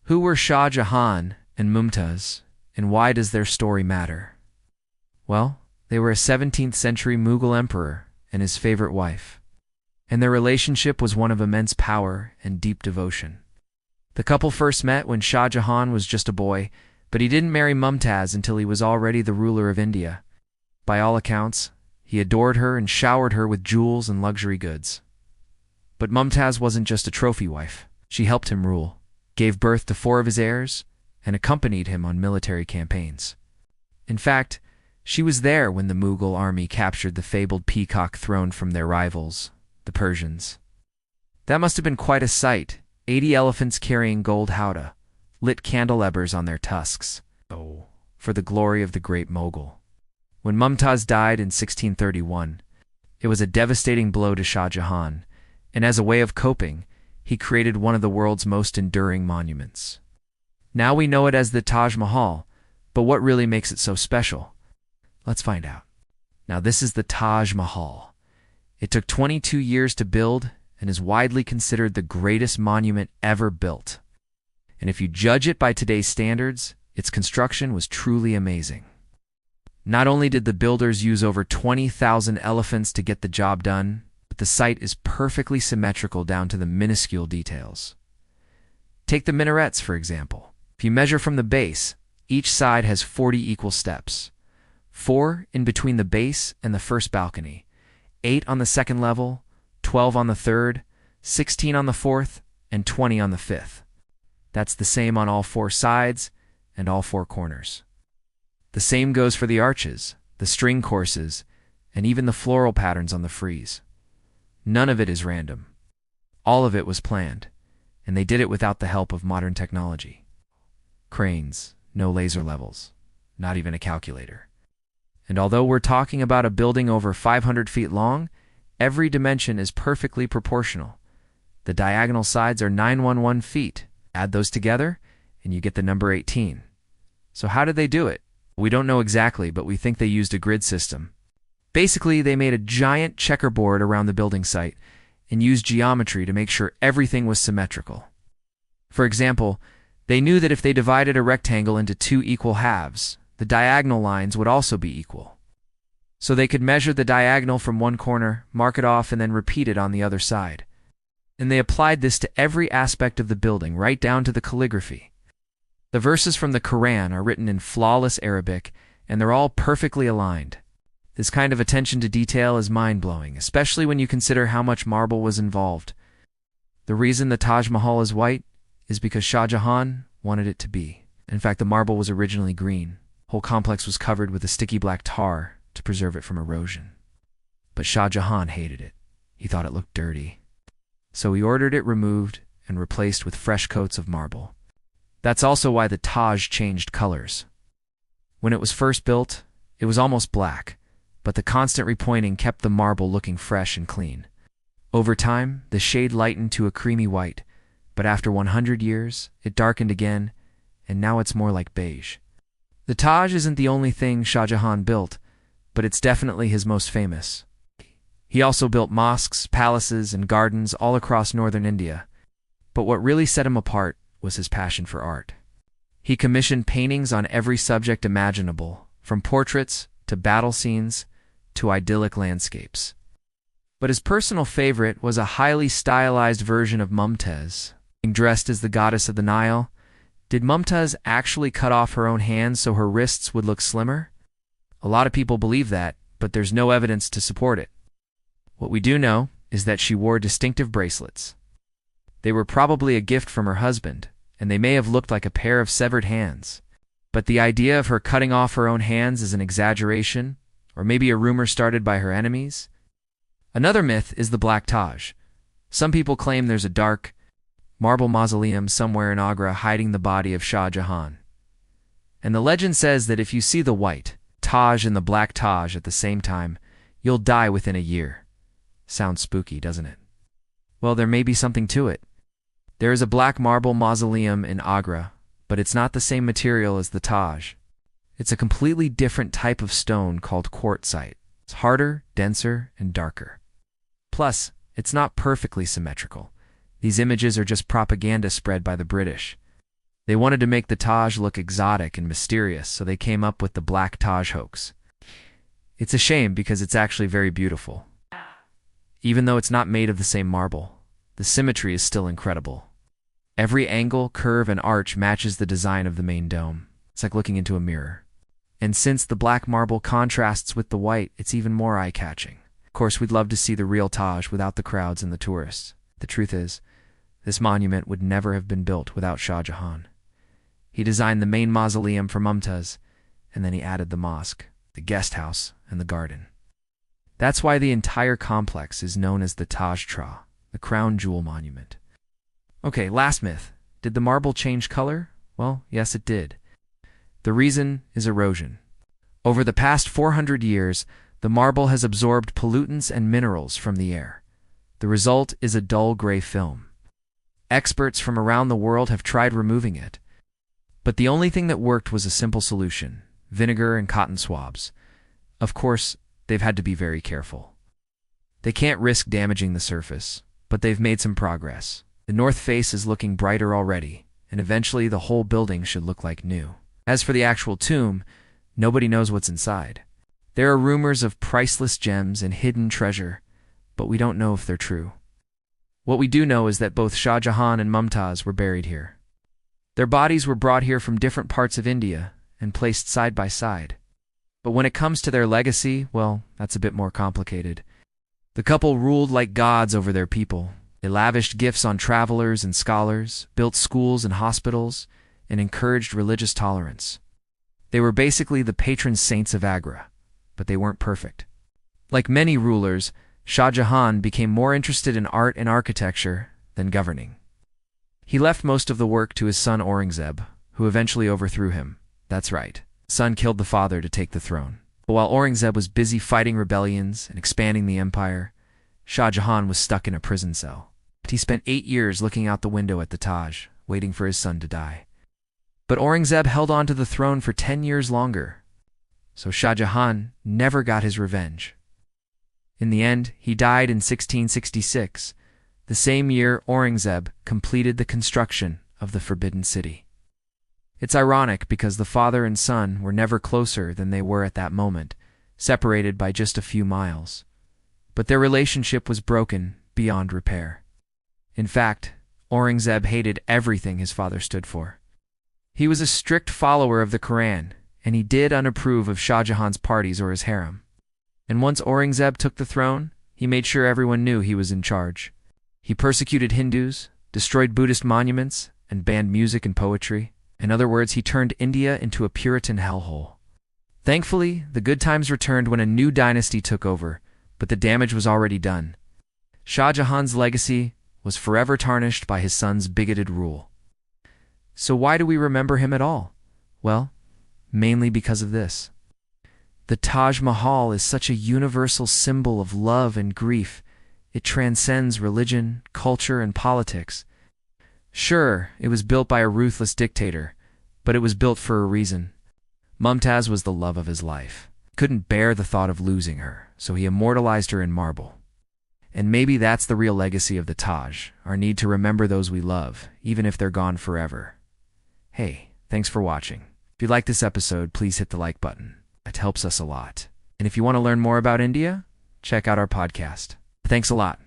Who were Shah Jahan and Mumtaz, and why does their story matter? Well, they were a 17th century Mughal emperor and his favorite wife, and their relationship was one of immense power and deep devotion. The couple first met when Shah Jahan was just a boy, but he didn't marry Mumtaz until he was already the ruler of India. By all accounts, he adored her and showered her with jewels and luxury goods. But Mumtaz wasn't just a trophy wife. She helped him rule, gave birth to 4 of his heirs, and accompanied him on military campaigns. In fact, she was there when the Mughal army captured the fabled peacock throne from their rivals, the Persians. That must have been quite a sight, 80 elephants carrying gold howdah, lit candelabers on their tusks. Oh, for the glory of the great Mughal. When Mumtaz died in 1631, it was a devastating blow to Shah Jahan, and as a way of coping, he created one of the world's most enduring monuments. Now we know it as the Taj Mahal, but what really makes it so special? Let's find out. Now this is the Taj Mahal. It took 22 years to build and is widely considered the greatest monument ever built. And if you judge it by today's standards, its construction was truly amazing. Not only did the builders use over 20,000 elephants to get the job done, but the site is perfectly symmetrical down to the minuscule details. Take the minarets, for example. If you measure from the base, each side has 40 equal steps. 4 in between the base and the first balcony, 8 on the second level, 12 on the third, 16 on the fourth, and 20 on the fifth. That's the same on all 4 sides and all 4 corners. The same goes for the arches, the string courses, and even the floral patterns on the frieze. None of it is random. All of it was planned, and they did it without the help of modern technology. Cranes, no laser levels, not even a calculator. And although we're talking about a building over 500 feet long, every dimension is perfectly proportional. The diagonal sides are 911 feet. Add those together, and you get the number 18. So how did they do it? We don't know exactly, but we think they used a grid system. Basically, they made a giant checkerboard around the building site and used geometry to make sure everything was symmetrical. For example, they knew that if they divided a rectangle into 2 equal halves, the diagonal lines would also be equal. So they could measure the diagonal from one corner, mark it off, and then repeat it on the other side. And they applied this to every aspect of the building, right down to the calligraphy. The verses from the Quran are written in flawless Arabic, and they're all perfectly aligned. This kind of attention to detail is mind-blowing, especially when you consider how much marble was involved. The reason the Taj Mahal is white is because Shah Jahan wanted it to be. In fact, the marble was originally green. The whole complex was covered with a sticky black tar to preserve it from erosion. But Shah Jahan hated it. He thought it looked dirty. So he ordered it removed and replaced with fresh coats of marble. That's also why the Taj changed colors. When it was first built, it was almost black, but the constant repointing kept the marble looking fresh and clean. Over time, the shade lightened to a creamy white, but after 100 years, it darkened again, and now it's more like beige. The Taj isn't the only thing Shah Jahan built, but it's definitely his most famous. He also built mosques, palaces, and gardens all across northern India. But what really set him apart was his passion for art. He commissioned paintings on every subject imaginable, from portraits to battle scenes to idyllic landscapes. But his personal favorite was a highly stylized version of Mumtaz, dressed as the goddess of the Nile. Did Mumtaz actually cut off her own hands so her wrists would look slimmer? A lot of people believe that, but there's no evidence to support it. What we do know is that she wore distinctive bracelets. They were probably a gift from her husband, and they may have looked like a pair of severed hands. But the idea of her cutting off her own hands is an exaggeration, or maybe a rumor started by her enemies. Another myth is the Black Taj. Some people claim there's a dark, marble mausoleum somewhere in Agra hiding the body of Shah Jahan. And the legend says that if you see the white Taj and the Black Taj at the same time, you'll die within a year. Sounds spooky, doesn't it? Well, there may be something to it. There is a black marble mausoleum in Agra, but it's not the same material as the Taj. It's a completely different type of stone called quartzite. It's harder, denser, and darker. Plus, it's not perfectly symmetrical. These images are just propaganda spread by the British. They wanted to make the Taj look exotic and mysterious, so they came up with the Black Taj hoax. It's a shame because it's actually very beautiful. Even though it's not made of the same marble, the symmetry is still incredible. Every angle, curve, and arch matches the design of the main dome. It's like looking into a mirror. And since the black marble contrasts with the white, it's even more eye-catching. Of course, we'd love to see the real Taj without the crowds and the tourists. The truth is, this monument would never have been built without Shah Jahan. He designed the main mausoleum for Mumtaz, and then he added the mosque, the guest house, and the garden. That's why the entire complex is known as the Taj Mahal, the crown jewel monument. Okay, last myth. Did the marble change color? Well, yes, it did. The reason is erosion. Over the past 400 years, the marble has absorbed pollutants and minerals from the air. The result is a dull gray film. Experts from around the world have tried removing it, but the only thing that worked was a simple solution: vinegar and cotton swabs. Of course, they've had to be very careful. They can't risk damaging the surface, but they've made some progress. The north face is looking brighter already, and eventually the whole building should look like new. As for the actual tomb, nobody knows what's inside. There are rumors of priceless gems and hidden treasure, but we don't know if they're true. What we do know is that both Shah Jahan and Mumtaz were buried here. Their bodies were brought here from different parts of India and placed side by side. But when it comes to their legacy, well, that's a bit more complicated. The couple ruled like gods over their people. They lavished gifts on travelers and scholars, built schools and hospitals, and encouraged religious tolerance. They were basically the patron saints of Agra, but they weren't perfect. Like many rulers, Shah Jahan became more interested in art and architecture than governing. He left most of the work to his son Aurangzeb, who eventually overthrew him. That's right, the son killed the father to take the throne. But while Aurangzeb was busy fighting rebellions and expanding the empire, Shah Jahan was stuck in a prison cell. He spent 8 years looking out the window at the Taj, waiting for his son to die. But Aurangzeb held on to the throne for 10 years longer, so Shah Jahan never got his revenge. In the end, he died in 1666, the same year Aurangzeb completed the construction of the Forbidden City. It's ironic because the father and son were never closer than they were at that moment, separated by just a few miles. But their relationship was broken beyond repair. In fact, Aurangzeb hated everything his father stood for. He was a strict follower of the Quran, and he did unapprove of Shah Jahan's parties or his harem. And once Aurangzeb took the throne, he made sure everyone knew he was in charge. He persecuted Hindus, destroyed Buddhist monuments, and banned music and poetry. In other words, he turned India into a Puritan hellhole. Thankfully, the good times returned when a new dynasty took over, but the damage was already done. Shah Jahan's legacy was forever tarnished by his son's bigoted rule. So why do we remember him at all? Well, mainly because of this. The Taj Mahal is such a universal symbol of love and grief. It transcends religion, culture, and politics. Sure, it was built by a ruthless dictator, but it was built for a reason. Mumtaz was the love of his life. He couldn't bear the thought of losing her, so he immortalized her in marble. And maybe that's the real legacy of the Taj, our need to remember those we love, even if they're gone forever. Hey, thanks for watching. If you like this episode, please hit the like button. It helps us a lot. And if you want to learn more about India, check out our podcast. Thanks a lot.